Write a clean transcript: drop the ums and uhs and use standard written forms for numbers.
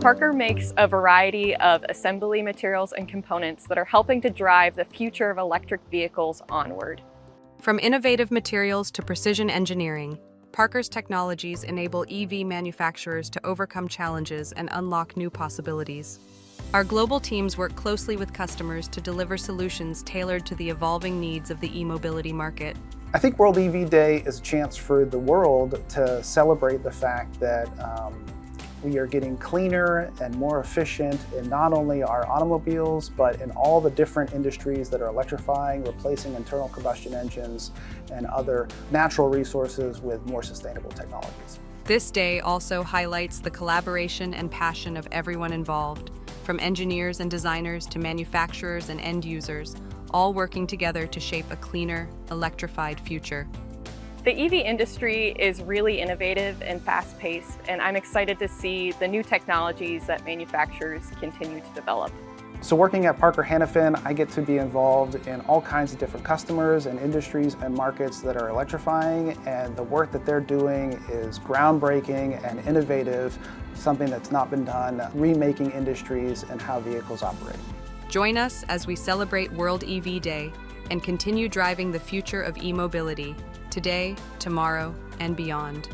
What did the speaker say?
Parker makes a variety of assembly materials and components that are helping to drive the future of electric vehicles onward. From innovative materials to precision engineering, Parker's technologies enable EV manufacturers to overcome challenges and unlock new possibilities. Our global teams work closely with customers to deliver solutions tailored to the evolving needs of the e-mobility market. I think World EV Day is a chance for the world to celebrate the fact that we are getting cleaner and more efficient in not only our automobiles, but in all the different industries that are electrifying, replacing internal combustion engines and other natural resources with more sustainable technologies. This day also highlights the collaboration and passion of everyone involved, from engineers and designers to manufacturers and end users, all working together to shape a cleaner, electrified future. The EV industry is really innovative and fast-paced, and I'm excited to see the new technologies that manufacturers continue to develop. So working at Parker Hannifin, I get to be involved in all kinds of different customers and industries and markets that are electrifying, and the work that they're doing is groundbreaking and innovative, something that's not been done, remaking industries and how vehicles operate. Join us as we celebrate World EV Day and continue driving the future of e-mobility today, tomorrow, and beyond.